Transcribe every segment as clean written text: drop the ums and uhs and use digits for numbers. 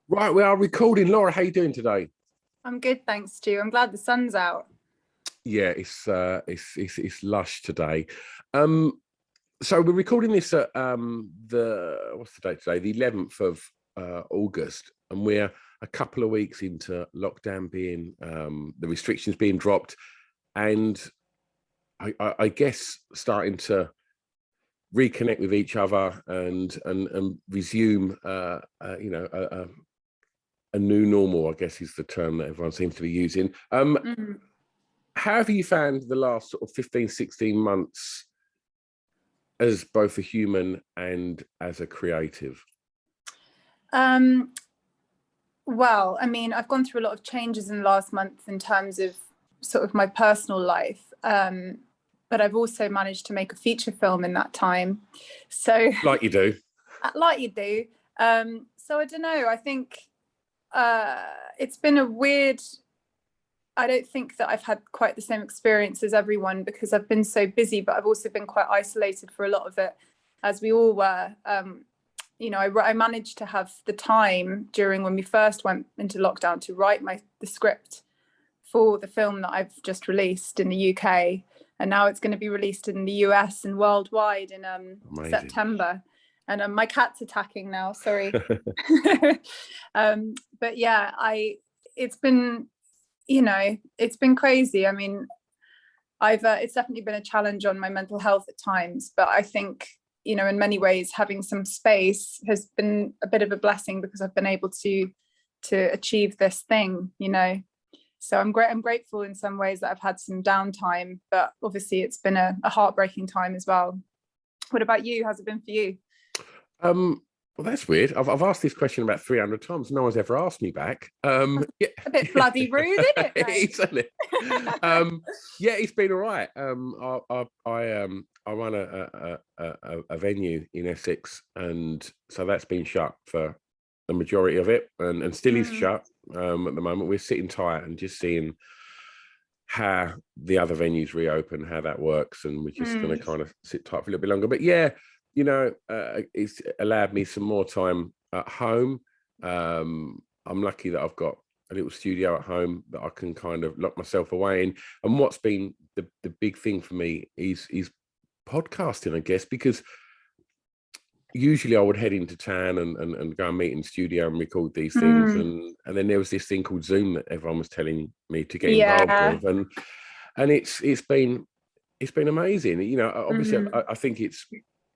Right, we are recording. Laura, how you doing today? I'm good, thanks, Stu. I'm glad the sun's out. Yeah, it's lush today. Um, so we're recording this at the what's the date today? The 11th of August, and we're a couple of weeks into lockdown being the restrictions being dropped, and I guess starting to reconnect with each other and resume a new normal, I guess is the term that everyone seems to be using. Mm. How have you found the last sort of 15, 16 months as both a human and as a creative? Um, well, I mean, I've gone through a lot of changes in the last month in terms of sort of my personal life. But I've also managed to make a feature film in that time. So, Like you do. like you do. So I don't know. I think it's been a weird. I don't think that I've had quite the same experience as everyone because I've been so busy, but I've also been quite isolated for a lot of it, as we all were. I managed to have the time during when we first went into lockdown to write the script for the film that I've just released in the UK, and now it's going to be released in the US and worldwide in September. And my cat's attacking now. Sorry, but yeah, it's been it's been crazy. I mean, it's definitely been a challenge on my mental health at times, but I think in many ways having some space has been a bit of a blessing because I've been able to achieve this thing. So I'm grateful in some ways that I've had some downtime, but obviously it's been a heartbreaking time as well. What about you? How's it been for you? Well, that's weird. I've asked this question about 300 times. No one's ever asked me back. Yeah. A bit bloody rude, isn't it, mate? Isn't it? Yeah, it's been all right. I run a venue in Essex, and so that's been shut for the majority of it, and still is shut at the moment. We're sitting tight and just seeing how the other venues reopen, how that works, and we're just going to kind of sit tight for a little bit longer. But yeah, it's allowed me some more time at home. I'm lucky that I've got a little studio at home that I can kind of lock myself away in. And what's been the big thing for me is podcasting, I guess, because usually I would head into town and go and meet in studio and record these things. And then there was this thing called Zoom that everyone was telling me to get involved with. And it's been amazing. Obviously I think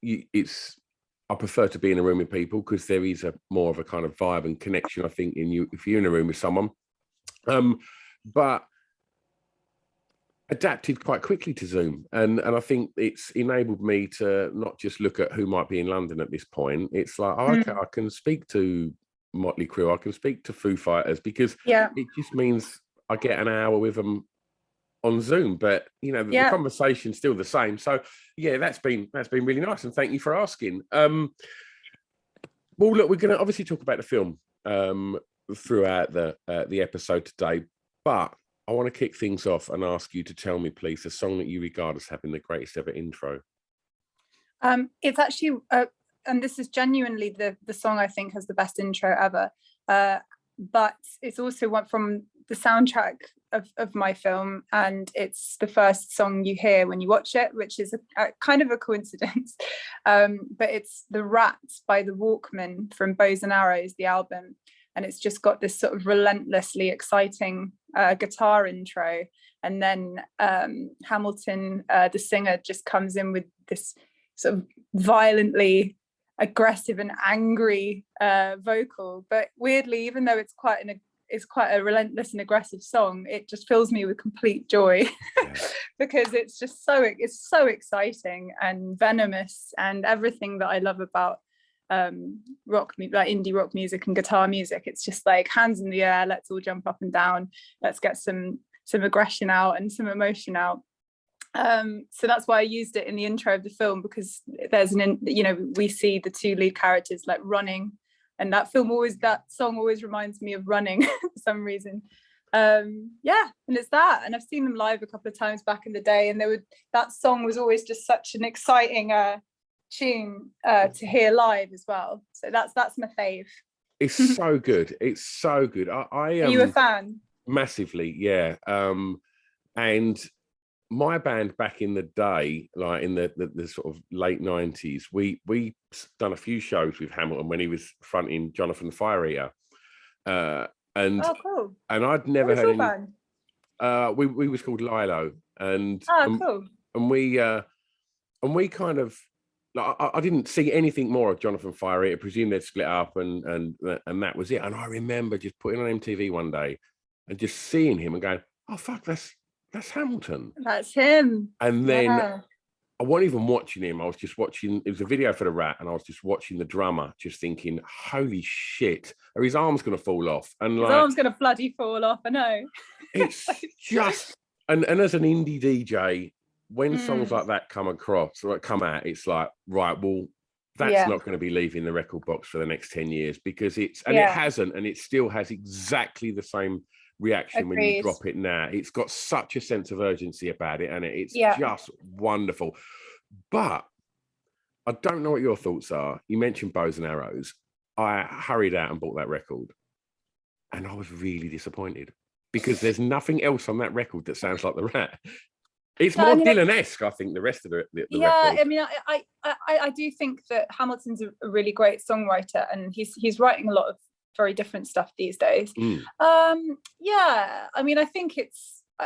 I prefer to be in a room with people because there is a more of a kind of vibe and connection, I think, if you're in a room with someone. But adapted quite quickly to Zoom, and I think it's enabled me to not just look at who might be in London at this point. It's like, okay, I can speak to Motley Crue, I can speak to Foo Fighters, because it just means I get an hour with them on Zoom, but the conversation's still the same. So yeah, that's been really nice, and thank you for asking. Well, look, we're going to obviously talk about the film throughout the episode today, but I want to kick things off and ask you to tell me, please, the song that you regard as having the greatest ever intro. It's actually, and this is genuinely the song I think has the best intro ever. But it's also one from the soundtrack of my film, and it's the first song you hear when you watch it, which is a kind of a coincidence. But it's The Rats by the Walkmen from Bows and Arrows, the album. And it's just got this sort of relentlessly exciting guitar intro. And then Hamilton, the singer, just comes in with this sort of violently aggressive and angry vocal. But weirdly, even though it's quite a relentless and aggressive song, it just fills me with complete joy because it's so exciting and venomous and everything that I love about rock, like indie rock music and guitar music. It's just like hands in the air, let's all jump up and down, let's get some aggression out and some emotion out. So that's why I used it in the intro of the film, because there's we see the two lead characters like running, and that song always reminds me of running for some reason. And it's that, and I've seen them live a couple of times back in the day, and that song was always just such an exciting tune to hear live as well. So that's my fave. It's so good. It's so good. I Are you a fan? massively, yeah. And my band back in the day, like in the sort of late 90s, we done a few shows with Hamilton when he was fronting Jonathan the Fire Eater. Uh, and Oh, cool. and I'd What never was heard your any. band? We was called Lilo, and Oh, and, cool. and we kind of, like, I didn't see anything more of Jonathan Fire Eater. I presume they'd split up, and that was it. And I remember just putting on MTV one day and just seeing him and going, "Oh fuck, that's Hamilton." That's him. And then Yeah. I wasn't even watching him. I was just watching. It was a video for the Rat, and I was just watching the drummer, just thinking, "Holy shit, are his arms going to fall off?" And His like, arm's gonna bloody fall off. I know. it's just, and as an indie DJ, when songs Mm, like that come across or come out, it's like, right, well, that's yeah. not going to be leaving the record box for the next 10 years, because it Yeah. hasn't, and it still has exactly the same reaction when you Agreed. drop it now. It's got such a sense of urgency about it, and it's Yeah. just wonderful. But I don't know what your thoughts are. You mentioned Bows and Arrows. I hurried out and bought that record, and I was really disappointed because there's nothing else on that record that sounds like the Rat. It's No, more I mean, Dylan-esque, I think, the rest of the yeah, record. I mean, I do think that Hamilton's a really great songwriter, and he's writing a lot of very different stuff these days. Yeah, I mean, I think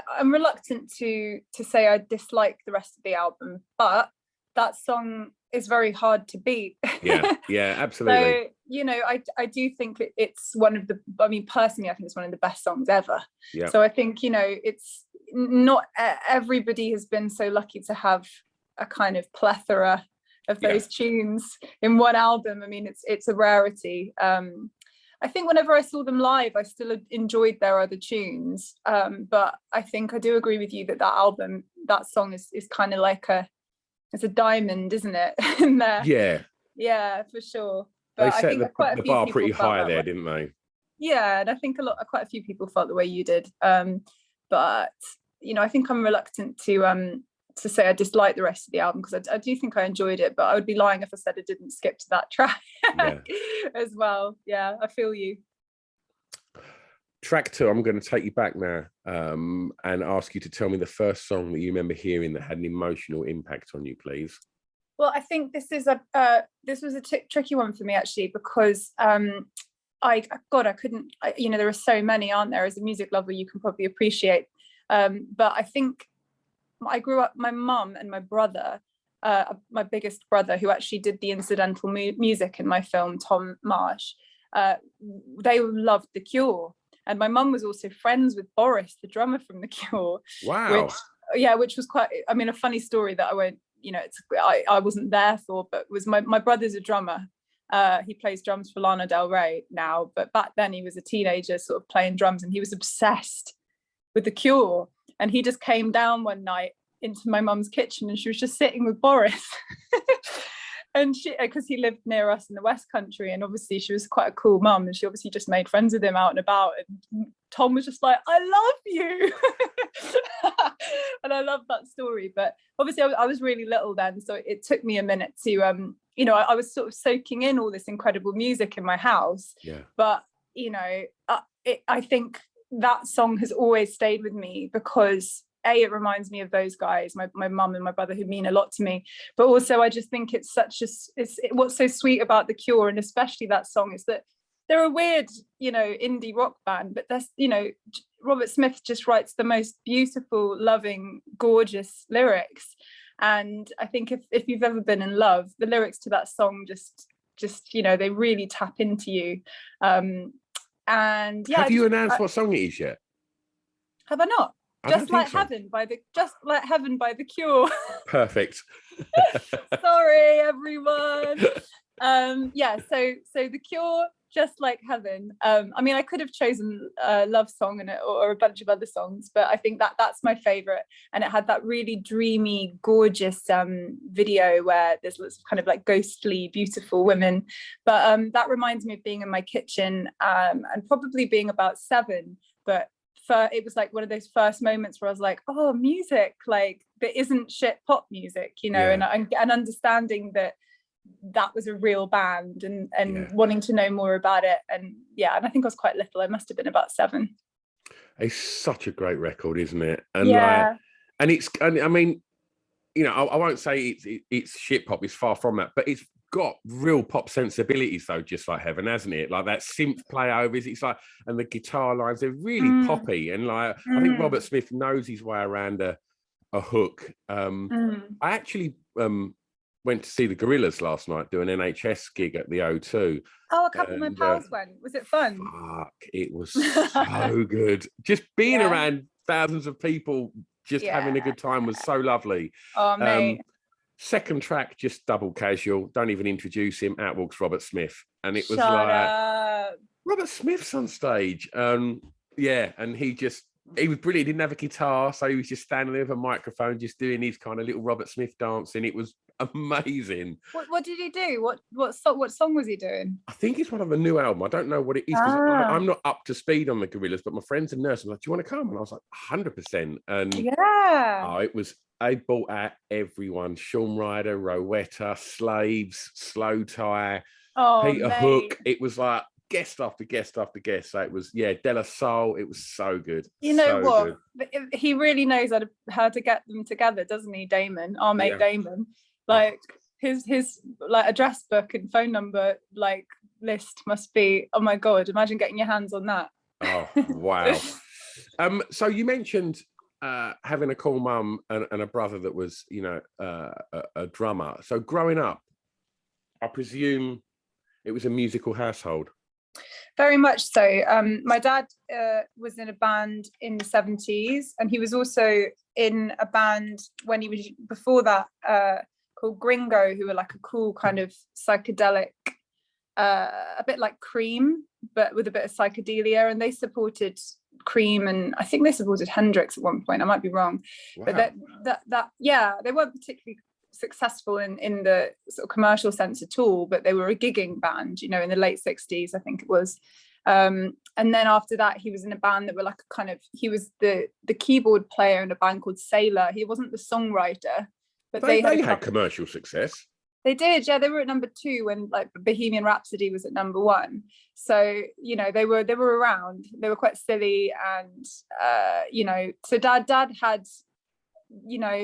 I'm reluctant to say I dislike the rest of the album, but that song is very hard to beat. Yeah, absolutely. So, I do think it's one of the, I mean, personally, I think it's one of the best songs ever. Yeah. So I think, it's not everybody has been so lucky to have a kind of plethora of those tunes in one album. I mean, it's a rarity. I think whenever I saw them live, I still enjoyed their other tunes. But I think I do agree with you that album, that song is kind of like it's a diamond, isn't it? In there. Yeah, for sure. But They I set think quite a the few bar people pretty felt high that there, way. didn't they? Yeah, and I think quite a few people felt the way you did. But I think I'm reluctant to say I dislike the rest of the album, because I do think I enjoyed it, but I would be lying if I said I didn't skip to that track as well. Yeah, I feel you. Track 2, I'm going to take you back now and ask you to tell me the first song that you remember hearing that had an emotional impact on you, please. Well, I think this was a tricky one for me, actually, because I couldn't, there are so many, aren't there? As a music lover, you can probably appreciate. But I think I grew up, my mum and my brother, my biggest brother, who actually did the incidental music in my film, Marsh, they loved The Cure. And my mum was also friends with Boris, the drummer from The Cure. Wow. Which was quite, I mean, a funny story that I won't, I wasn't there for, but was my brother's a drummer. He plays drums for Lana Del Rey now, but back then he was a teenager sort of playing drums, and he was obsessed with The Cure. And he just came down one night into my mum's kitchen, and she was just sitting with Boris. And because he lived near us in the West Country, and obviously she was quite a cool mum, and she obviously just made friends with him out and about. And Tom was just like, "I love you," and I love that story. But obviously, I was really little then, so it took me a minute to, I was sort of soaking in all this incredible music in my house. Yeah. But I think that song has always stayed with me because it reminds me of those guys, my mum and my brother, who mean a lot to me. But also, I just think it's what's so sweet about The Cure, and especially that song, is that they're a weird, indie rock band, but that's, Robert Smith just writes the most beautiful, loving, gorgeous lyrics. And I think if you've ever been in love, the lyrics to that song just they really tap into you. And yeah, have you announced what song it is yet? Have I not? Just like Heaven by The Cure. Perfect. Sorry, everyone. So The Cure, Just Like Heaven. I mean, I could have chosen a Love Song or a bunch of other songs, but I think that's my favorite. And it had that really dreamy, gorgeous video where there's lots of kind of like ghostly, beautiful women. But that reminds me of being in my kitchen and probably being about 7. But it was like one of those first moments where I was like, oh, music, like that isn't shit pop music, and understanding that that was a real band, and Yeah. wanting to know more about it. And I think I was quite little. I must have been about 7. It's such a great record, isn't it? And Yeah. and I mean, I won't say it's shit pop. It's far from that, but it's got real pop sensibilities though, just like Heaven, hasn't it? Like that synth play overs. It's like, and the guitar lines, they're really poppy. And like, I think Robert Smith knows his way around a hook. I actually went to see the Gorillaz last night, do an NHS gig at the O2. Oh, a couple of my pals went. Was it fun? Fuck, it was so good. Just being around thousands of people, just having a good time was so lovely. Oh, mate. Second track, just double casual. Don't even introduce him. Out walks Robert Smith. And it was Shut like, up. Robert Smith's on stage. And he was brilliant. He didn't have a guitar, so he was just standing there with a microphone, just doing his kind of little Robert Smith dancing. It was amazing. What did he do? What song was he doing? I think it's one of the new album. I don't know what it is, because I'm not up to speed on the Gorillaz, but my friends and nurses were like, do you want to come? And I was like, 100%. And it was, I bought out everyone: Shaun Ryder, Rowetta, Slaves, Slow Tie, Peter Hook. It was like guest after guest after guest. So it was, De La Soul. It was so good. You know what? Good. He really knows how to get them together, doesn't he, Damon? Our mate Damon. Like his like address book and phone number like list must be, oh my God, imagine getting your hands on that. Oh wow. So you mentioned having a cool mum and a brother that was, a drummer. So growing up, I presume it was a musical household. Very much so. My dad was in a band in the 70s, and he was also in a band when he was before that called Gringo, who were like a cool kind of psychedelic, a bit like Cream, but with a bit of psychedelia. And they supported Cream, and I think they supported Hendrix at one point. I might be wrong. Wow. But they weren't particularly successful in the sort of commercial sense at all, but they were a gigging band, in the late 60s, I think it was. And then after that, he was in a band that were like a kind of, he was the keyboard player in a band called Sailor. He wasn't the songwriter, but they had commercial success. They did, they were at number 2 when like Bohemian Rhapsody was at number 1. So they were around. They were quite silly, and so dad had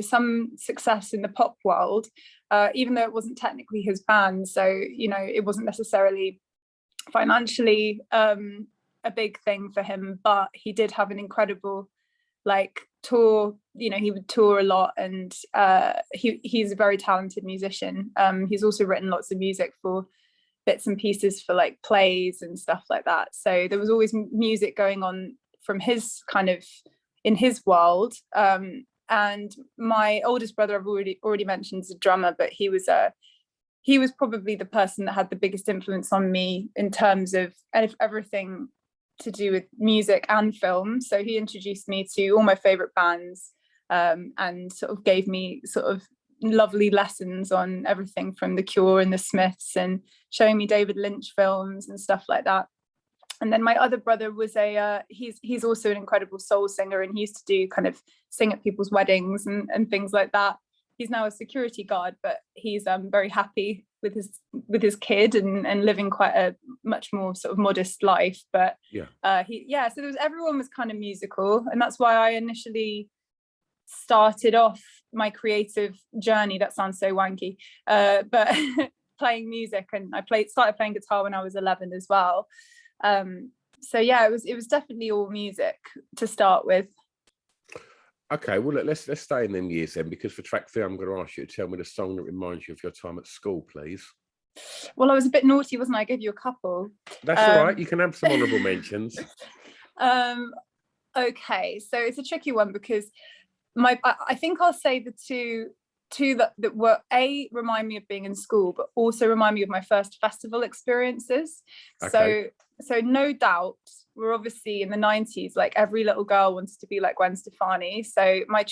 some success in the pop world, even though it wasn't technically his band. So it wasn't necessarily financially a big thing for him, but he did have an incredible like tour. He would tour a lot, and he's a very talented musician. He's also written lots of music for bits and pieces for like plays and stuff like that. So there was always music going on from his kind of in his world. And my oldest brother, I've already mentioned, is a drummer, but he was probably the person that had the biggest influence on me in terms of everything to do with music and film. So he introduced me to all my favorite bands, and sort of gave me sort of lovely lessons on everything from The Cure and the Smiths, and showing me David Lynch films and stuff like that. And then my other brother was he's also an incredible soul singer, and he used to do kind of sing at people's weddings and things like that. He's now a security guard, but he's very happy with his kid and living quite a much more sort of modest life. But so everyone was kind of musical, and that's why I initially started off my creative journey. That sounds so wanky, but playing music, and I started playing guitar when I was 11 as well. It was definitely all music to start with. Okay, well, let's stay in them years then, because for track 3, I'm going to ask you to tell me the song that reminds you of your time at school, please. Well, I was a bit naughty, wasn't I? I gave you a couple. That's all right. You can have some honourable mentions. Okay, so it's a tricky one, because I think I'll say the two that were remind me of being in school, but also remind me of my first festival experiences. Okay. So No Doubt, we're obviously in the 90s, like every little girl wants to be like Gwen Stefani. So my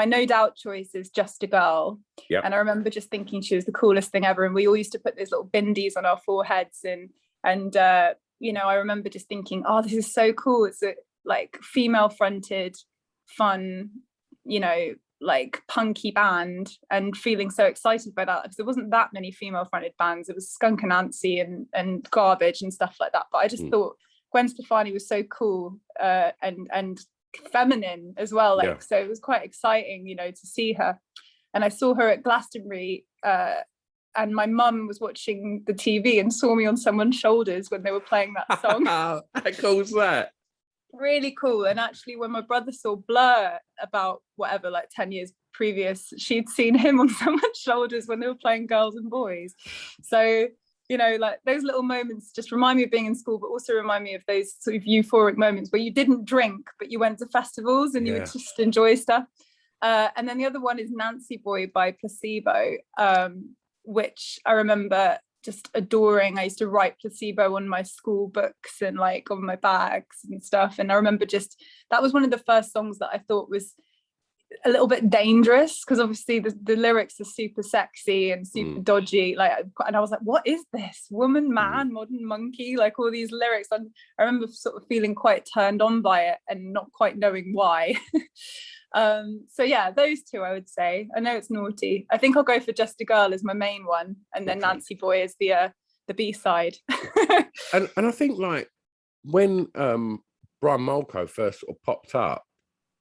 No Doubt choice is Just a Girl. Yep. And I remember just thinking she was the coolest thing ever. And we all used to put those little bindies on our foreheads, and I remember just thinking, oh, this is so cool. It's a like female fronted, fun, like punky band and feeling so excited by that, because there wasn't that many female fronted bands. It was Skunk Anansie and Garbage and stuff like that, but I just thought Gwen Stefani was so cool, and feminine as well, like so it was quite exciting, you know, to see her. And I saw her at Glastonbury, and my mum was watching the TV and saw me on someone's shoulders when they were playing that song. How cool was that? Really cool. And actually, when my brother saw Blur about whatever, like 10 years previous, she'd seen him on someone's shoulders when they were playing Girls and Boys. So, you know, like those little moments just remind me of being in school, but also remind me of those sort of euphoric moments where you didn't drink, but you went to festivals and you would just enjoy stuff. And then the other one is Nancy Boy by Placebo, which I remember just adoring. I used to write Placebo on my school books and like on my bags and stuff. And I remember that was one of the first songs that I thought was a little bit dangerous, because obviously the lyrics are super sexy and super dodgy. Like, and I was like, what is this? Woman, man, modern monkey, like all these lyrics. And I remember sort of feeling quite turned on by it and not quite knowing why. So yeah, those two I would say. I know it's naughty. I think I'll go for Just a Girl as my main one, and then Nancy Boy is the B-side. and I think like when Brian Molko first sort of popped up,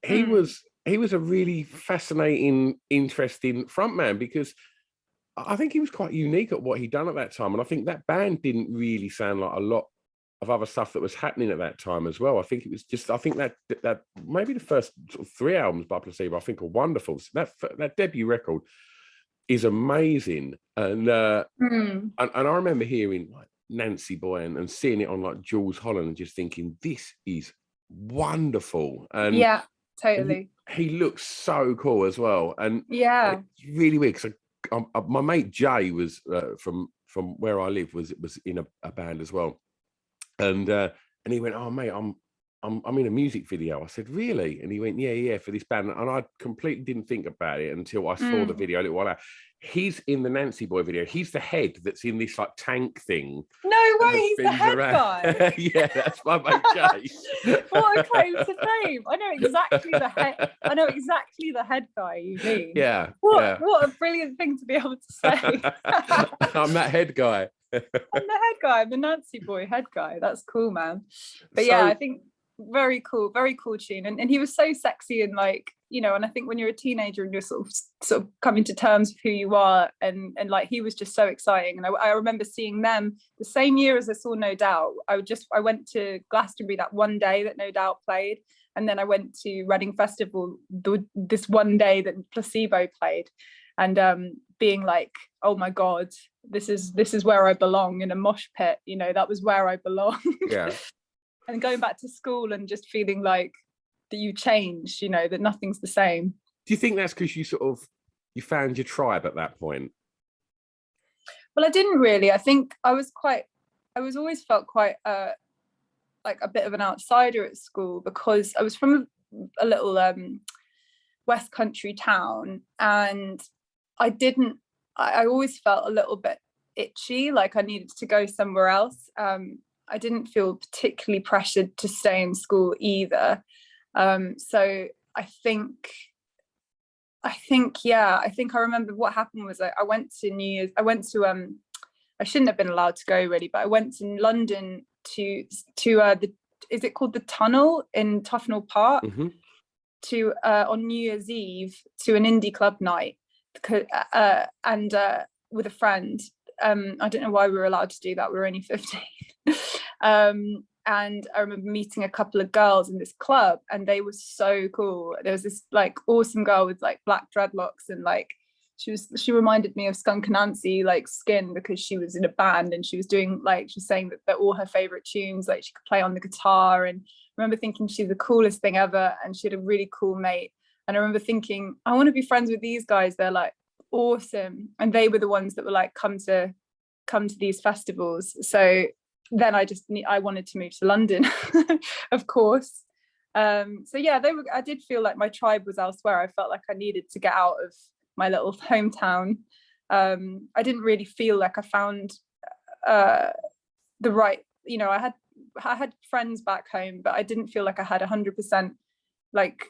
he was a really fascinating, interesting frontman, because I think he was quite unique at what he'd done at that time, and I think that band didn't really sound like a lot of other stuff that was happening at that time as well. I think it was just, I think that maybe the first sort of 3 albums by Placebo, I think, are wonderful. So that debut record is amazing, and I remember hearing like Nancy Boy and seeing it on like Jules Holland and just thinking, this is wonderful. And yeah, totally. And he looks so cool as well, and yeah, it's really weird because my mate Jay was from where I live was in a band as well. And he went, oh mate, I'm in a music video. I said, really? And he went, yeah, for this band. And I completely didn't think about it until I saw the video a little while out. He's in the Nancy Boy video. He's the head that's in this like tank thing. No way, he's the head guy. Yeah, that's my mate Jay. What a claim to fame. I know exactly the head guy you mean. Yeah. What a brilliant thing to be able to say. I'm that head guy. I'm the head guy. I'm the Nancy Boy head guy. That's cool, man. But yeah, I think very cool tune. And he was so sexy, and like, you know, and I think when you're a teenager and you're sort of coming to terms with who you are, and like he was just so exciting. And I remember seeing them the same year as I saw No Doubt. I went to Glastonbury that one day that No Doubt played, and then I went to Reading Festival this one day that Placebo played, and being like, oh my god, this is where I belong, in a mosh pit, you know, that was where I belong. Yeah. And going back to school and just feeling like that you changed, you know, that nothing's the same. Do you think that's because you found your tribe at that point? Well, I didn't really. I think I always felt quite like a bit of an outsider at school, because I was from a little West Country town, and I always felt a little bit itchy, like I needed to go somewhere else. I didn't feel particularly pressured to stay in school either. So I think I remember what happened was I went to New Year's. I shouldn't have been allowed to go really, but I went to London to is it called the Tunnel in Tufnell Park, to on New Year's Eve, to an indie club night, and with a friend. I don't know why we were allowed to do that. We were only 15. And I remember meeting a couple of girls in this club, and they were so cool. There was this like awesome girl with like black dreadlocks, and like she reminded me of Skunk Anansie, like skin, because she was in a band and she was doing like, she was saying that all her favorite tunes, like she could play on the guitar. And I remember thinking she's the coolest thing ever, and she had a really cool mate. And I remember thinking, I want to be friends with these guys. They're like awesome. And they were the ones that were like, come to these festivals. So then I wanted to move to London, of course. So yeah, I did feel like my tribe was elsewhere. I felt like I needed to get out of my little hometown. I didn't really feel like I found the right, you know, I had friends back home, but I didn't feel like I had 100% like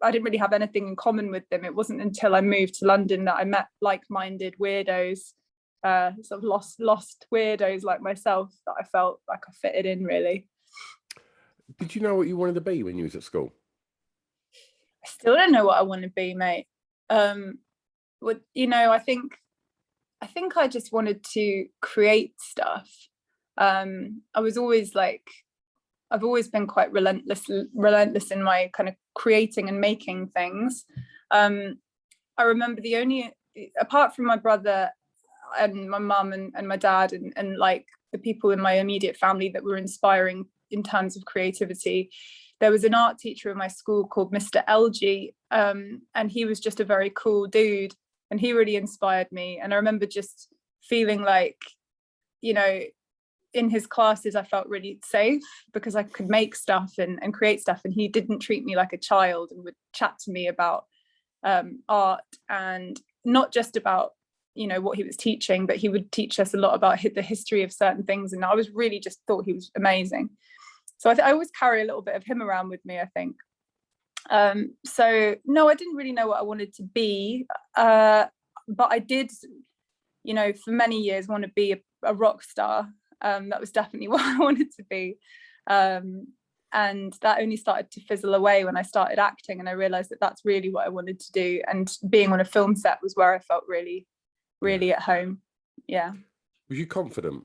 I didn't really have anything in common with them. It wasn't until I moved to London that I met like-minded weirdos, sort of lost weirdos like myself, that I felt like I fitted in, really. Did you know what you wanted to be when you was at school? I still don't know what I want to be, mate. I think I just wanted to create stuff. I was always like, I've always been quite relentless in my kind of creating and making things. I remember apart from my brother and my mum and my dad and like the people in my immediate family that were inspiring in terms of creativity, there was an art teacher in my school called Mr. LG, and he was just a very cool dude, and he really inspired me. And I remember just feeling like, in his classes, I felt really safe because I could make stuff and create stuff, and he didn't treat me like a child and would chat to me about art, and not just about what he was teaching, but he would teach us a lot about the history of certain things, and I was really just thought he was amazing. So I always carry a little bit of him around with me, I think. So no, I didn't really know what I wanted to be, but I did, for many years want to be a rock star. That was definitely what I wanted to be. And that only started to fizzle away when I started acting, and I realized that that's really what I wanted to do. And being on a film set was where I felt really, really at home. Yeah. Was you confident?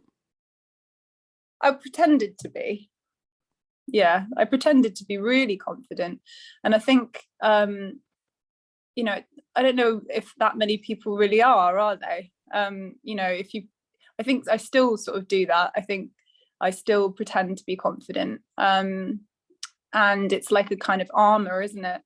I pretended to be. Yeah, I pretended to be really confident. And I think, I don't know if that many people really are they? I think I still sort of do that. I think I still pretend to be confident. And it's like a kind of armor, isn't it?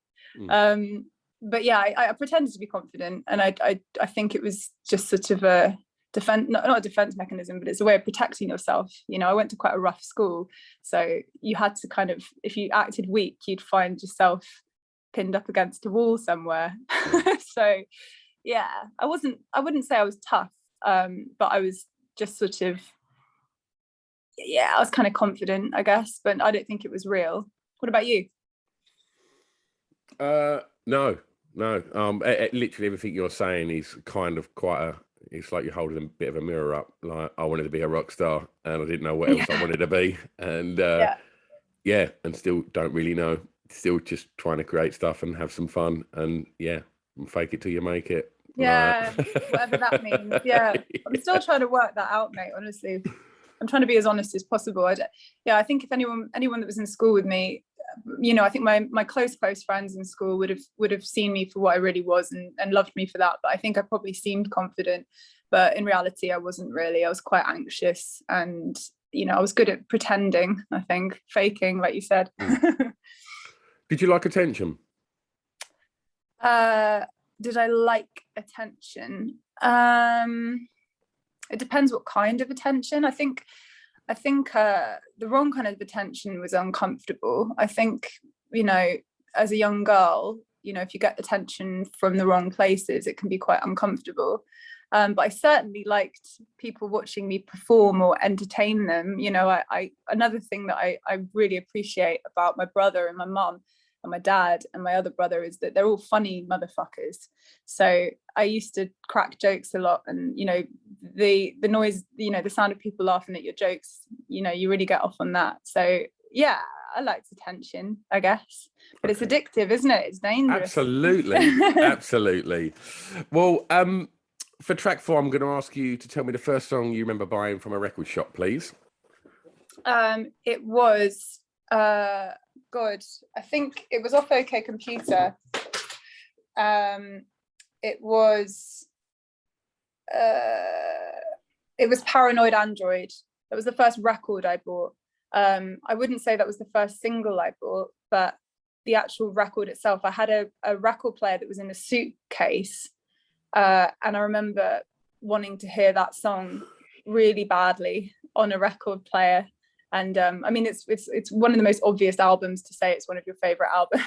But yeah, I pretended to be confident, and I think it was just sort of a defense, not a defense mechanism, but it's a way of protecting yourself. I went to quite a rough school, so you had to kind of, if you acted weak, you'd find yourself pinned up against a wall somewhere. So yeah, I wouldn't say I was tough, but I was just sort of, I was kind of confident, I guess, but I don't think it was real. What about you? No. Literally everything you're saying is kind of it's like you're holding a bit of a mirror up. Like, I wanted to be a rock star, and I didn't know what else I wanted to be, and and still don't really know. Still just trying to create stuff and have some fun, and fake it till you make it. Yeah, whatever that means. Yeah, I'm still trying to work that out, mate. Honestly, I'm trying to be as honest as possible. I think if anyone that was in school with me, I think my close friends in school would have seen me for what I really was and loved me for that. But I think I probably seemed confident, but in reality, I wasn't really. I was quite anxious, and I was good at pretending. I think faking, like you said. Did you like attention? Did I like attention? It depends what kind of attention. I think the wrong kind of attention was uncomfortable. I think, as a young girl, if you get attention from the wrong places, it can be quite uncomfortable. But I certainly liked people watching me perform or entertain them. Another thing that I really appreciate about my brother and my mum and my dad and my other brother is that they're all funny motherfuckers. So I used to crack jokes a lot, and the noise, the sound of people laughing at your jokes, you really get off on that. So yeah, I liked attention, I guess, but it's addictive, isn't it? It's dangerous. Absolutely. Well, for track 4, I'm going to ask you to tell me the first song you remember buying from a record shop, please. It was God, I think it was off OK Computer. It was Paranoid Android. That was the first record I bought. I wouldn't say that was the first single I bought, but the actual record itself. I had a record player that was in a suitcase, and I remember wanting to hear that song really badly on a record player. And I mean, it's one of the most obvious albums to say it's one of your favorite albums.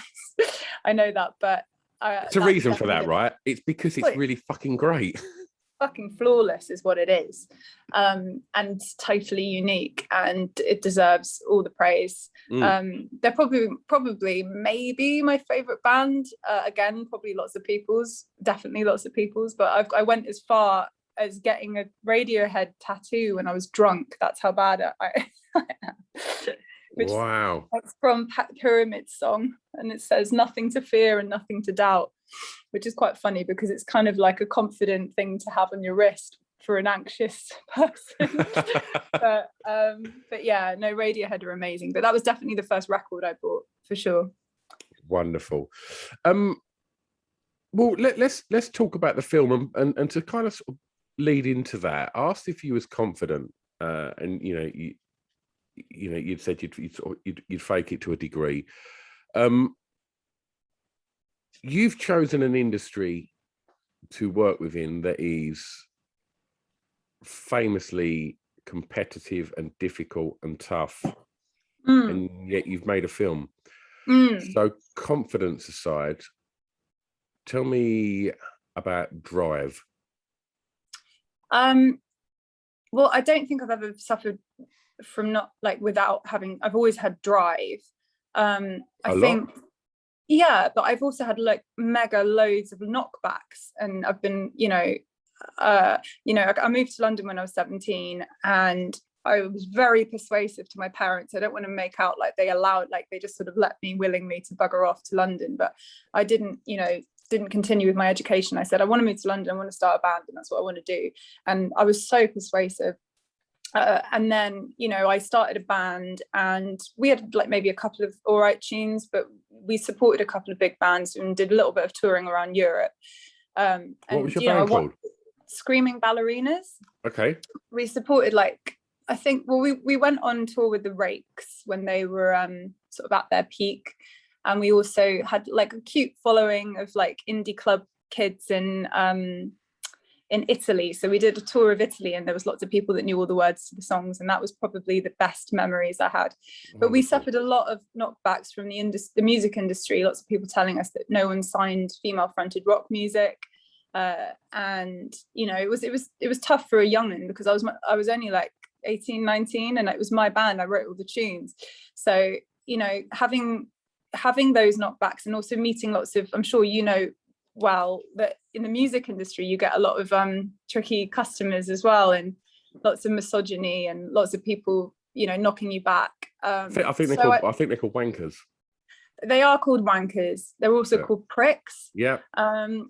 I know that, but it's a reason for that, right? It's because it's really fucking great. fucking flawless is what it is, and totally unique, and it deserves all the praise. They're probably maybe my favorite band, again probably definitely lots of people's, but I went as far as getting a Radiohead tattoo when I was drunk. That's how bad I am. Wow. It's from Pyramid's song, and it says nothing to fear and nothing to doubt, which is quite funny because it's kind of like a confident thing to have on your wrist for an anxious person. but yeah, no, Radiohead are amazing, but that was definitely the first record I bought for sure. Wonderful. Well, let's talk about the film, and to kind of sort of lead into that, I asked if you was confident, and you'd said you'd fake it to a degree. You've chosen an industry to work within that is famously competitive and difficult and tough, and yet you've made a film. So, confidence aside, tell me about drive. Well, I don't think I've ever suffered from not like without having. I've always had drive. I think. Yeah, but I've also had like mega loads of knockbacks, and I've been, I moved to London when I was 17, and I was very persuasive to my parents. I don't want to make out like they just sort of let me willingly to bugger off to London, but I didn't continue with my education. I said, I want to move to London, I want to start a band, and that's what I want to do. And I was so persuasive. And then, I started a band, and we had like maybe a couple of all right tunes, but we supported a couple of big bands and did a little bit of touring around Europe. What was your band called? Screaming Ballerinas. Okay. We supported we went on tour with the Rakes when they were sort of at their peak. And we also had like a cute following of like indie club kids in Italy. So we did a tour of Italy, and there was lots of people that knew all the words to the songs, and that was probably the best memories I had. But we suffered a lot of knockbacks from the music industry, lots of people telling us that no one signed female fronted rock music. And it was tough for a young'un, because I was only like 18, 19, and it was my band, I wrote all the tunes. So having those knockbacks, and also meeting lots of, I'm sure well, that in the music industry you get a lot of tricky customers as well, and lots of misogyny and lots of people knocking you back. I think they're called wankers. They are called wankers. They're also called pricks. Yeah.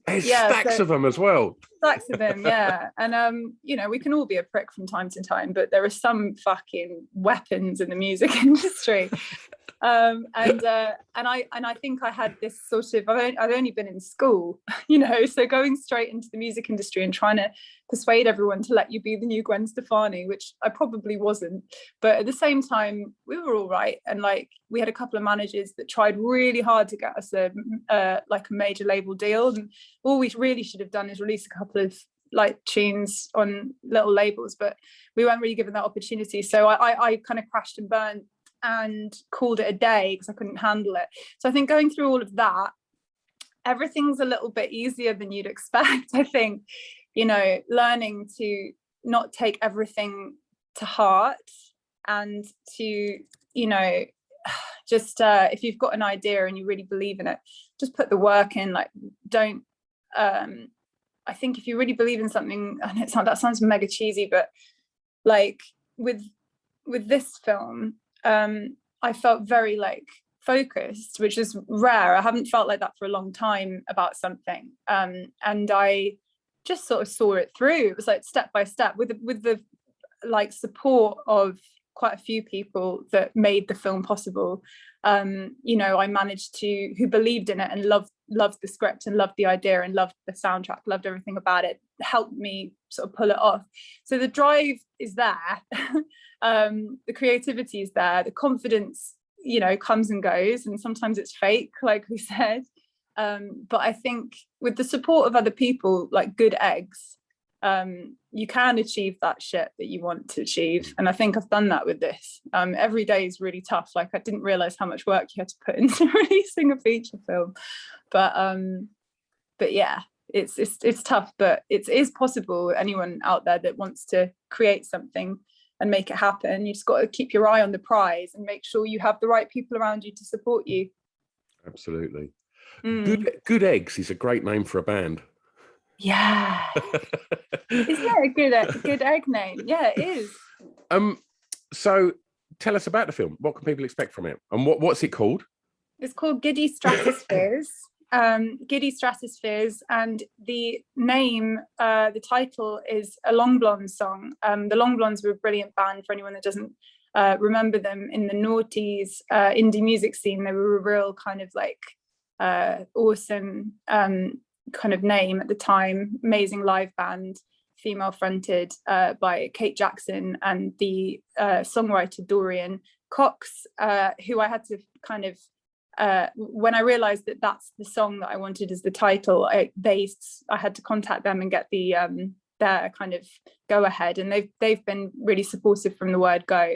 There's stacks of them as well. Stacks of them, yeah. And we can all be a prick from time to time, but there are some fucking weapons in the music industry. And I think I had this sort of, I'd only been in school, so going straight into the music industry and trying to persuade everyone to let you be the new Gwen Stefani, which I probably wasn't, but at the same time we were all right. And like we had a couple of managers that tried really hard to get us a major label deal, and all we really should have done is release a couple of like tunes on little labels, but we weren't really given that opportunity. So I kind of crashed and burned and called it a day because I couldn't handle it. So I think going through all of that, everything's a little bit easier than you'd expect. I think, learning to not take everything to heart, and to, just if you've got an idea and you really believe in it, just put the work in. Like, don't, I think if you really believe in something, and that sounds mega cheesy, but like with this film, I felt very like focused, which is rare. I haven't felt like that for a long time about something, and I just sort of saw it through. It was like step by step with the like support of quite a few people that made the film possible. I managed to, who believed in it and loved the script and loved the idea and loved the soundtrack, loved everything about it, helped me sort of pull it off. So the drive is there. The creativity is there. The confidence, comes and goes, and sometimes it's fake, like we said. But I think with the support of other people, like good eggs, you can achieve that shit that you want to achieve. And I think I've done that with this. Every day is really tough. Like, I didn't realize how much work you had to put into releasing a feature film, but yeah, it's tough, but it is possible. Anyone out there that wants to create something and make it happen, you just got to keep your eye on the prize and make sure you have the right people around you to support you. Absolutely. Good Eggs is a great name for a band. Yeah. Isn't that a good egg name? Yeah, it is. So tell us about the film. What can people expect from it? And what's it called? It's called Giddy Stratospheres. Giddy Stratospheres, and the name, the title is a Long Blondes song. The Long Blondes were a brilliant band, for anyone that doesn't remember them, in the noughties indie music scene. They were a real kind of like awesome kind of name at the time. Amazing live band, female fronted by Kate Jackson and the songwriter Dorian Cox, who I had to kind of when I realized that that's the song that I wanted as the title, I had to contact them and get the their kind of go ahead, and they've been really supportive from the word go.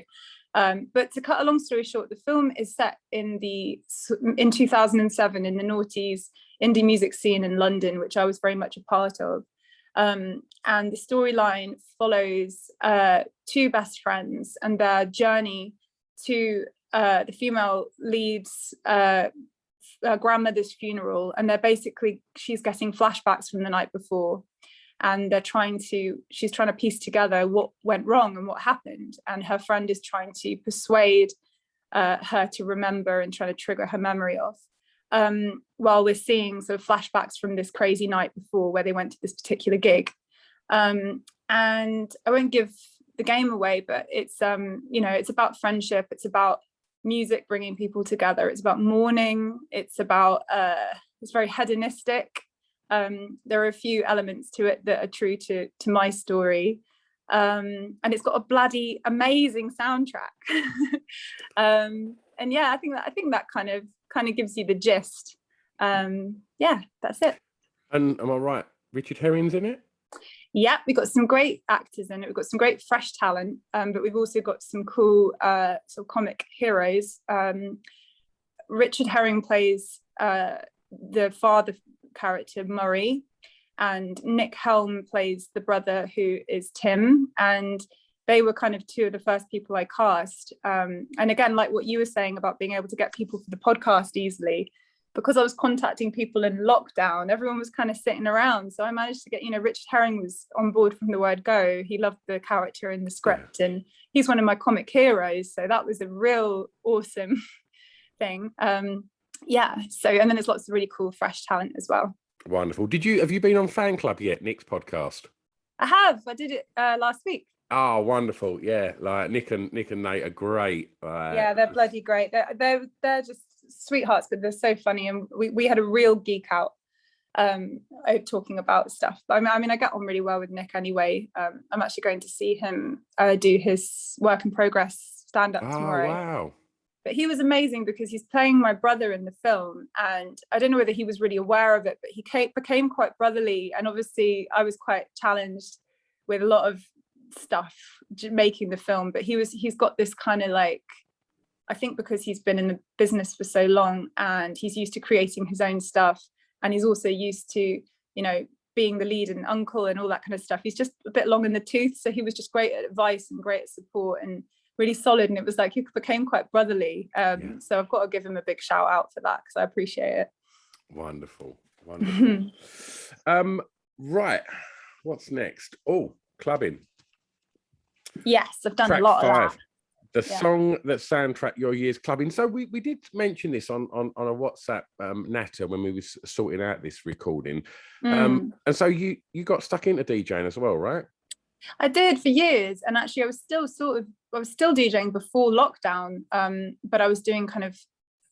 But to cut a long story short, the film is set in 2007 in the noughties indie music scene in London, which I was very much a part of. And the storyline follows two best friends and their journey to the female lead's grandmother's funeral, and she's getting flashbacks from the night before, and she's trying to piece together what went wrong and what happened, and her friend is trying to persuade her to remember and trying to trigger her memory off, while we're seeing sort of flashbacks from this crazy night before where they went to this particular gig. And I won't give the game away, but it's it's about friendship, it's about music bringing people together, it's about mourning, it's about it's very hedonistic. There are a few elements to it that are true to my story, and it's got a bloody amazing soundtrack. And yeah, I think that kind of gives you the gist. Yeah, that's it. And am I right, Richard Herring's in it? Yeah, we've got some great actors in it. We've got some great fresh talent, but we've also got some cool sort of comic heroes. Richard Herring plays the father character Murray, and Nick Helm plays the brother, who is Tim. And they were kind of two of the first people I cast. And again, like what you were saying about being able to get people for the podcast easily, because I was contacting people in lockdown, everyone was kind of sitting around. So I managed to get, Richard Herring was on board from the word go. He loved the character in the script, and he's one of my comic heroes. So that was a real awesome thing. Yeah. So, and then there's lots of really cool, fresh talent as well. Wonderful. Have you been on Fan Club yet, Nick's podcast? I have. I did it last week. Oh, wonderful. Yeah. Like Nick and Nate are great. Yeah, they're bloody great. They're just sweethearts, but they're so funny, and we had a real geek out talking about stuff. I mean I get on really well with Nick anyway. I'm actually going to see him do his work in progress stand-up tomorrow. Wow. But he was amazing because he's playing my brother in the film, and I don't know whether he was really aware of it, but he became quite brotherly, and obviously I was quite challenged with a lot of stuff making the film, but he's got this kind of like, I think because he's been in the business for so long and he's used to creating his own stuff, and he's also used to, being the lead and uncle and all that kind of stuff. He's just a bit long in the tooth. So he was just great at advice and great at support and really solid. And it was like, he became quite brotherly. So I've got to give him a big shout out for that, because I appreciate it. Wonderful. Right. What's next? Oh, clubbing. Yes, I've done Track a lot 5. of that. The song that soundtrack your year's clubbing. So we did mention this on a WhatsApp natter when we was sorting out this recording. And so you got stuck into DJing as well, right? I did for years, and actually I was still DJing before lockdown, but I was doing kind of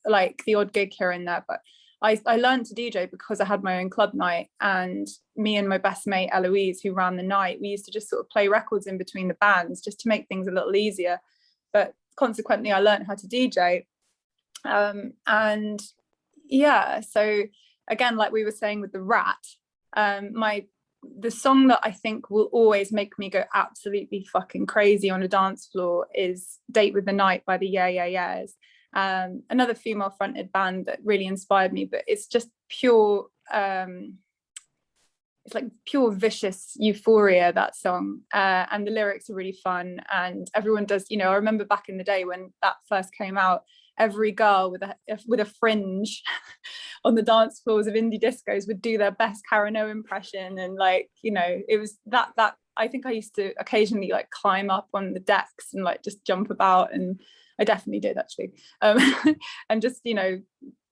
like the odd gig here and there. But I learned to DJ because I had my own club night, and me and my best mate Eloise, who ran the night, we used to just sort of play records in between the bands just to make things a little easier. But consequently, I learned how to DJ. And yeah, so again, like we were saying with the Rat, the song that I think will always make me go absolutely fucking crazy on a dance floor is Date with the Night by the Yeah Yeah Yeahs. Another female fronted band that really inspired me, but it's just pure it's like pure vicious euphoria, that song, and the lyrics are really fun, and everyone does, you know, I remember back in the day when that first came out, every girl with a fringe on the dance floors of indie discos would do their best Carano impression, and like, you know, it was that I think I used to occasionally like climb up on the decks and like just jump about, and I definitely did actually, and just, you know,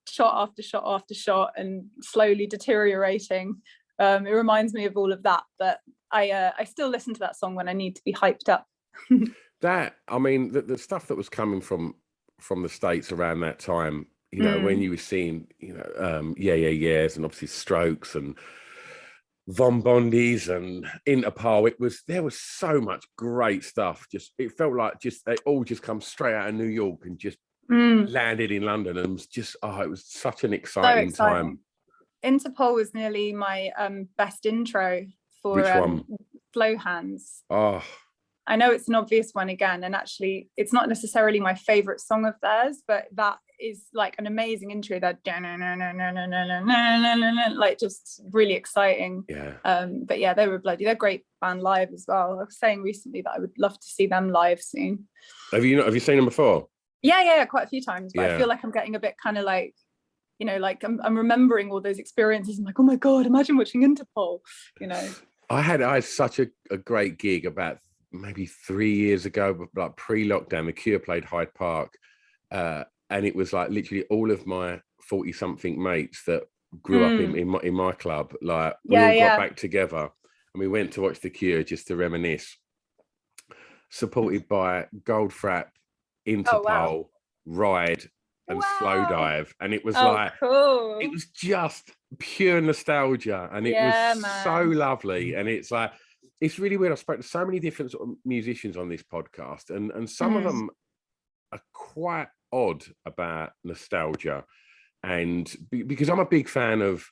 shot after shot after shot and slowly deteriorating. It reminds me of all of that, but I still listen to that song when I need to be hyped up. That, I mean, the stuff that was coming from the States around that time, you know, when you were seeing, you know, Yeah Yeah Yeahs, and obviously Strokes and Von Bondi's and Interpol, there was so much great stuff. Just, it felt like they all just come straight out of New York and just landed in London, and it was just, it was such an exciting time. Interpol was nearly my best intro for Which one? Slow Hands. Oh, I know it's an obvious one again, and actually it's not necessarily my favorite song of theirs, but that is like an amazing intro, that like just really exciting. yeah. But yeah, they're a great band live as well. I was saying recently that I would love to see them live soon. Have you seen them before? Yeah, quite a few times, but Yeah. I feel like I'm getting a bit kind of like, you know, like I'm remembering all those experiences. I'm like, oh my God, imagine watching Interpol, you know. I had such a great gig about maybe 3 years ago, like pre-lockdown. The Cure played Hyde Park, and it was like literally all of my 40-something mates that grew up in my club. Like we all got back together and we went to watch The Cure just to reminisce. Supported by Goldfrapp, Interpol, Ride, and Slow Dive, and it was cool. It was just pure nostalgia, and it was so lovely. And it's like, it's really weird. I spoke to so many different sort of musicians on this podcast, and some of them are quite odd about nostalgia, and because I'm a big fan of,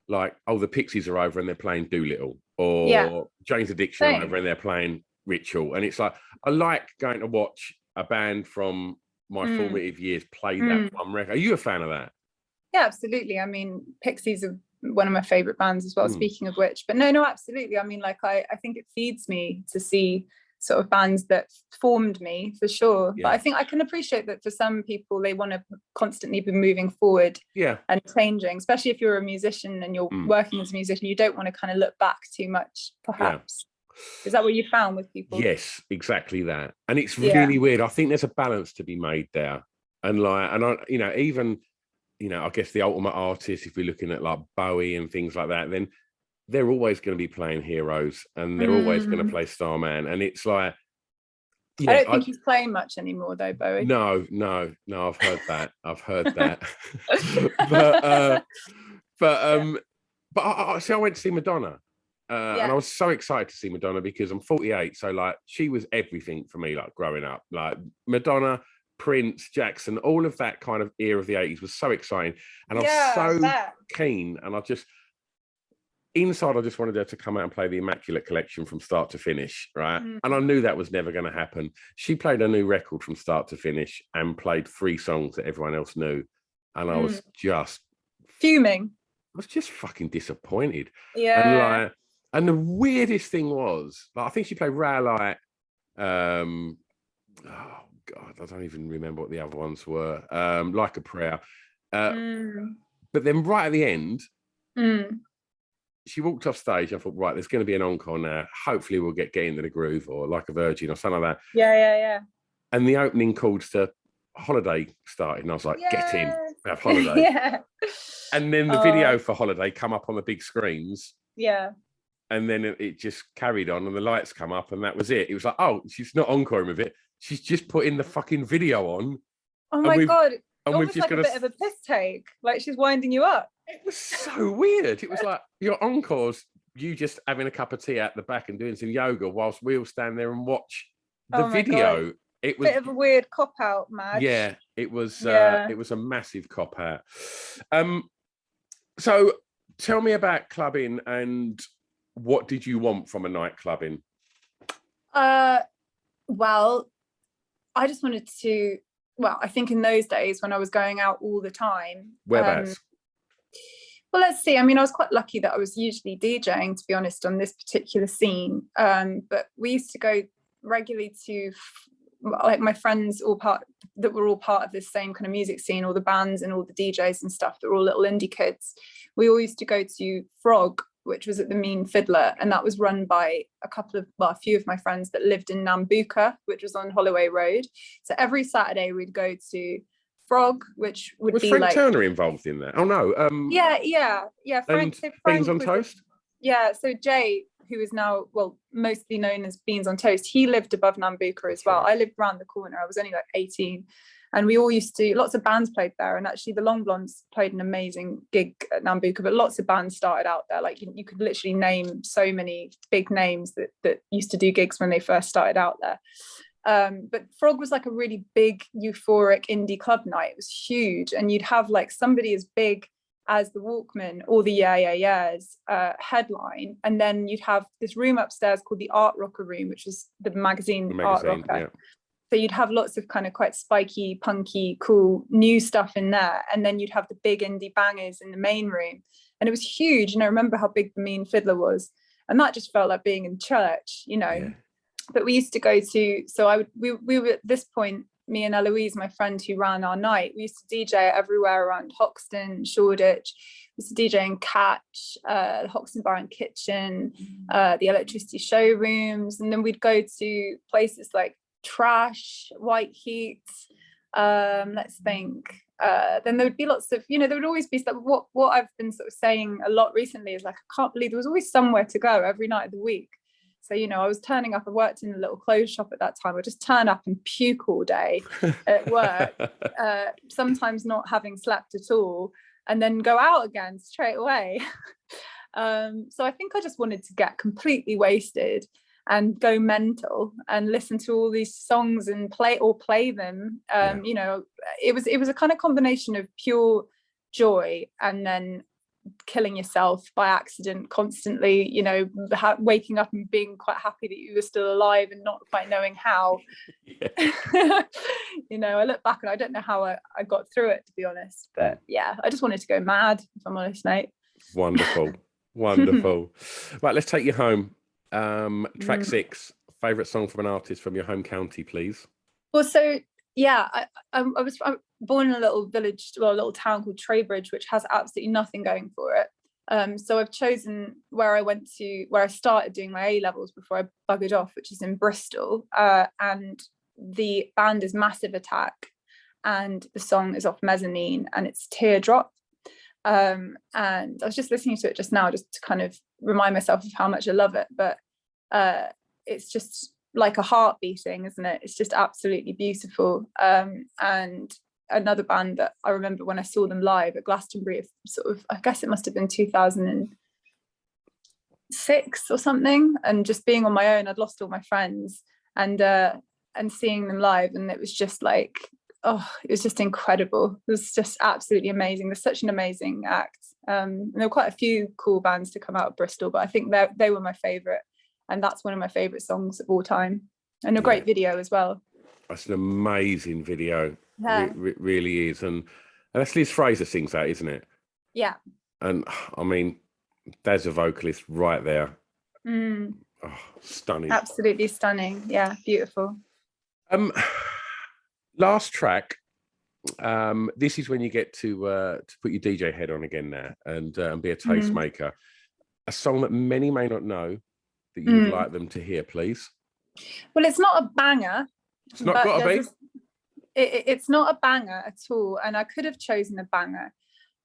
like, the Pixies are over and they're playing Doolittle, or Jane's Addiction are over and they're playing Ritual, and it's like, I like going to watch a band from my formative years play that one record. Are you a fan of that? Yeah, absolutely. I mean, Pixies are one of my favorite bands as well, speaking of which. But no, absolutely. I mean, like, I think it feeds me to see sort of bands that formed me, for sure. But I think I can appreciate that for some people, they want to constantly be moving forward and changing, especially if you're a musician and you're working as a musician. You don't want to kind of look back too much, perhaps. Is that what you found with people? Yes, exactly that. And it's really weird. I think there's a balance to be made there. And like, and I, you know, even, you know, I guess the ultimate artist, if we're looking at like Bowie and things like that, then they're always going to be playing Heroes, and they're always going to play Starman. And it's like, I don't think he's playing much anymore though, Bowie. No, I've heard that. But I went to see Madonna. And I was so excited to see Madonna because I'm 48, so like she was everything for me, like growing up. Like Madonna, Prince, Jackson, all of that kind of era of the 80s was so exciting, and I was so keen. And I just wanted her to come out and play the Immaculate Collection from start to finish, right? And I knew that was never going to happen. She played a new record from start to finish and played 3 songs that everyone else knew, and I was just fuming. I was just fucking disappointed. Yeah. And the weirdest thing was, like, I think she played Rowlight. Oh God, I don't even remember what the other ones were. Like a Prayer. But then right at the end, she walked off stage. I thought, right, there's going to be an encore now. Hopefully we'll get into the groove, or Like a Virgin or something like that. Yeah. And the opening chords to Holiday started, and I was like, get in, have Holiday. And then the video for Holiday come up on the big screens. And then it just carried on, and the lights come up, and that was it. It was like, oh, she's not encoring with it. She's just putting the fucking video on. Oh my God. And we've just got a bit of a piss take. Like she's winding you up. It was so weird. It was like your encores, you just having a cup of tea at the back and doing some yoga whilst we all stand there and watch the video. God. It was a bit of a weird cop out, Madge. Yeah, it was a massive cop out. So tell me about clubbing, and what did you want from a night clubbing? Well, I just wanted to, I think in those days when I was going out all the time. Whereabouts? Well, let's see. I mean, I was quite lucky that I was usually DJing, to be honest, on this particular scene. But we used to go regularly to, like, my friends that were all part of this same kind of music scene, all the bands and all the DJs and stuff that were all little indie kids. We all used to go to Frog, which was at the Mean Fiddler, and that was run by a few of my friends that lived in Nambucca, which was on Holloway Road. So every Saturday we'd go to Frog, which would be Frank like Turner involved in that? Oh no. yeah. Frank. So Frank Beans on Toast. So Jay, who is now mostly known as Beans on Toast, he lived above Nambucca as well. Right. I lived around the corner. I was only like 18, and we all used to. Lots of bands played there, and actually the Long Blondes played an amazing gig at Nambucca. But lots of bands started out there. Like you could literally name so many big names that used to do gigs when they first started out there. But Frog was like a really big, euphoric indie club night. It was huge, and you'd have like somebody as big as the Walkmen or the Yeah Yeah Yeahs headline, and then you'd have this room upstairs called the Art Rocker Room, which was the magazine Art Rocker. Yeah. So you'd have lots of kind of quite spiky, punky, cool new stuff in there, and then you'd have the big indie bangers in the main room, and it was huge. And I remember how big the Mean Fiddler was, and that just felt like being in church, you know. Yeah. But we used to go to, we were at this point, me and Eloise, my friend who ran our night, we used to DJ everywhere around Hoxton, Shoreditch. We used to DJ in Catch, the Hoxton Bar and Kitchen, the Electricity showrooms, and then we'd go to places like Trash, White Heat. Let's think. Then there would be lots of, there would always be stuff. What I've been sort of saying a lot recently is like, I can't believe there was always somewhere to go every night of the week. So, I was turning up. I worked in a little clothes shop at that time. I'd just turn up and puke all day at work, sometimes not having slept at all, and then go out again straight away. So I think I just wanted to get completely wasted and go mental and listen to all these songs and play them. It was a kind of combination of pure joy and then killing yourself by accident constantly, waking up and being quite happy that you were still alive and not quite knowing how. I look back and I don't know how I got through it, to be honest, but yeah, I just wanted to go mad, if I'm honest, mate. Wonderful. Right, let's take you home. Track 6, favorite song from an artist from your home county, please. Well, so yeah, I'm born in a little village, a little town called Trowbridge, which has absolutely nothing going for it. So I've chosen where I started doing my A-levels before I buggered off, which is in Bristol. And the band is Massive Attack, and the song is off Mezzanine, and it's Teardrop. And I was just listening to it just now, just to kind of remind myself of how much I love it. But it's just like a heart beating, isn't it? It's just absolutely beautiful. And another band that I remember when I saw them live at Glastonbury, I guess it must have been 2006 or something, and just being on my own, I'd lost all my friends, and seeing them live, and it was just like, it was just incredible. It was just absolutely amazing. They're such an amazing act. And there were quite a few cool bands to come out of Bristol, but I think they were my favourite. And that's one of my favourite songs of all time. And a great video as well. That's an amazing video. Yeah. It really is. And that's Liz Fraser sings that, isn't it? Yeah. And I mean, there's a vocalist right there. Stunning. Absolutely stunning. Yeah, beautiful. Last track. This is when you get to put your DJ head on again now and be a tastemaker. A song that many may not know that you would like them to hear, please. Well, it's not a banger. It's not got to be. It's not a banger at all, and I could have chosen a banger,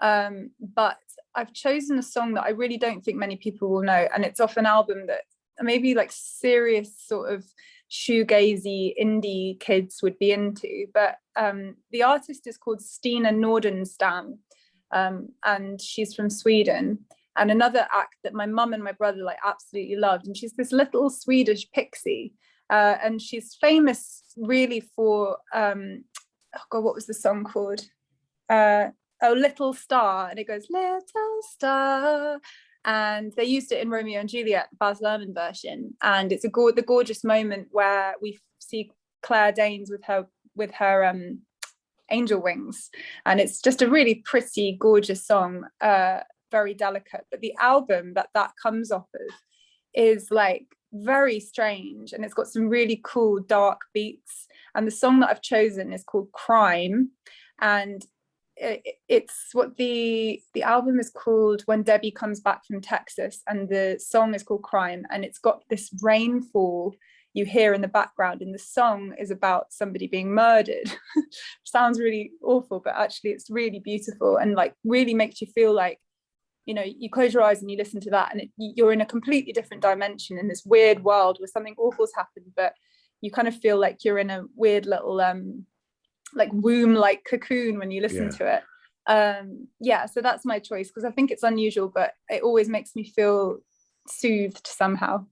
but I've chosen a song that I really don't think many people will know, and it's off an album that maybe like serious sort of shoegazy indie kids would be into, but the artist is called Stina Nordenstam, and she's from Sweden. And another act that my mum and my brother absolutely loved, and she's this little Swedish pixie, and she's famous really for what was the song called? Little Star, and it goes Little Star, and they used it in Romeo and Juliet, the Baz Luhrmann version, and it's the gorgeous moment where we see Claire Danes with her angel wings, and it's just a really pretty, gorgeous song. very delicate, but the album that comes off of is like very strange, and it's got some really cool dark beats. And the song that I've chosen is called Crime, and it's what the album is called When Debbie Comes Back from Texas, and the song is called Crime, and it's got this rainfall you hear in the background, and the song is about somebody being murdered. Sounds really awful, but actually it's really beautiful, and like really makes you feel like, you know, you close your eyes and you listen to that, and you're in a completely different dimension in this weird world where something awful's happened, but you kind of feel like you're in a weird little like womb like cocoon when you listen to it. Yeah, so that's my choice, because I think it's unusual, but it always makes me feel soothed somehow.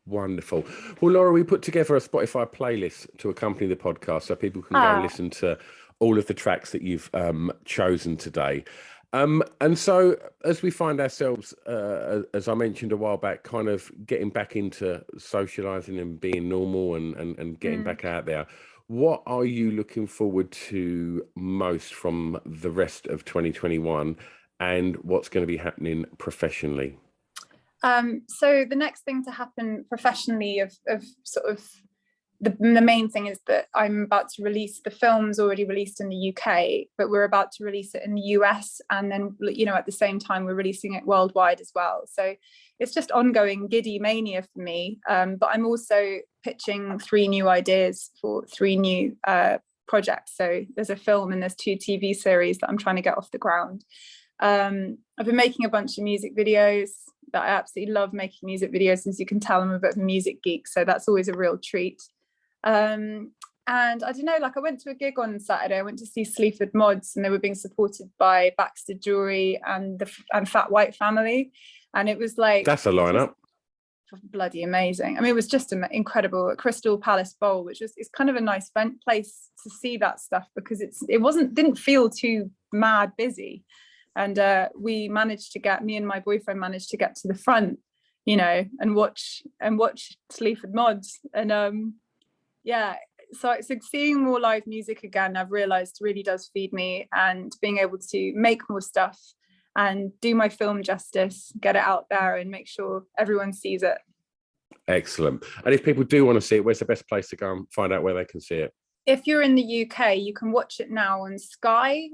Wonderful. Well, Laura, we put together a Spotify playlist to accompany the podcast so people can go listen to all of the tracks that you've chosen today. And so as we find ourselves, as I mentioned a while back, kind of getting back into socializing and being normal and getting back out there, what are you looking forward to most from the rest of 2021, and what's going to be happening professionally? So the next thing to happen professionally of sort of the main thing is that I'm about to release, the film's already released in the UK, but we're about to release it in the US, and then, you know, at the same time we're releasing it worldwide as well. So it's just ongoing giddy mania for me, but I'm also pitching 3 new ideas for 3 new projects. So there's a film and there's 2 TV series that I'm trying to get off the ground. I've been making a bunch of music videos that I absolutely love making music videos. As you can tell, I'm a bit of a music geek, so that's always a real treat. And I don't know, like I went to a gig on Saturday. I went to see Sleaford Mods, and they were being supported by Baxter Jewelry and Fat White Family, and it was like, that's a lineup. Bloody amazing. I mean, it was just incredible at Crystal Palace Bowl, which is, it's kind of a nice place to see that stuff, because it didn't feel too mad busy. And me and my boyfriend managed to get to the front, you know, and watch Sleaford Mods. And yeah, so it's like seeing more live music again, I've realized really does feed me, and being able to make more stuff and do my film justice, get it out there and make sure everyone sees it. Excellent. And if people do want to see it, where's the best place to go and find out where they can see it? If you're in the UK, you can watch it now on Sky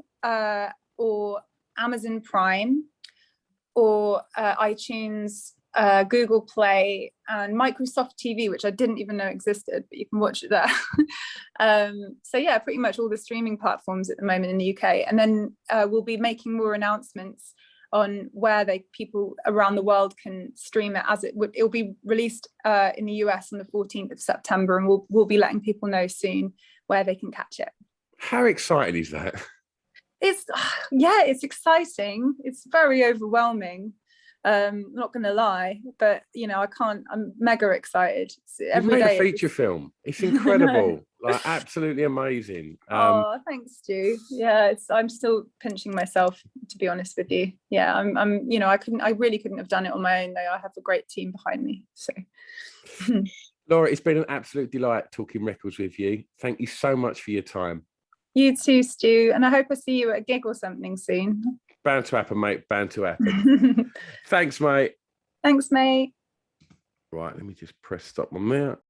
or Amazon Prime or iTunes, Google Play and Microsoft TV, which I didn't even know existed, but you can watch it there. So yeah, pretty much all the streaming platforms at the moment in the UK. And then we'll be making more announcements on where people around the world can stream it, as it'll be released in the US on the 14th of September, and we'll be letting people know soon where they can catch it. How exciting is that? It's exciting. It's very overwhelming. Not gonna lie, but you know, I'm mega excited. You've made a feature film. It's incredible. Like absolutely amazing. Oh, thanks, Stu. Yeah, I'm still pinching myself, to be honest with you. Yeah, I'm you know, I really couldn't have done it on my own, though. I have a great team behind me. So Laura, it's been an absolute delight talking records with you. Thank you so much for your time. You too, Stu, and I hope I see you at a gig or something soon. Bound to happen, mate. Bound to happen. Thanks, mate. Thanks, mate. Right, let me just press stop on there.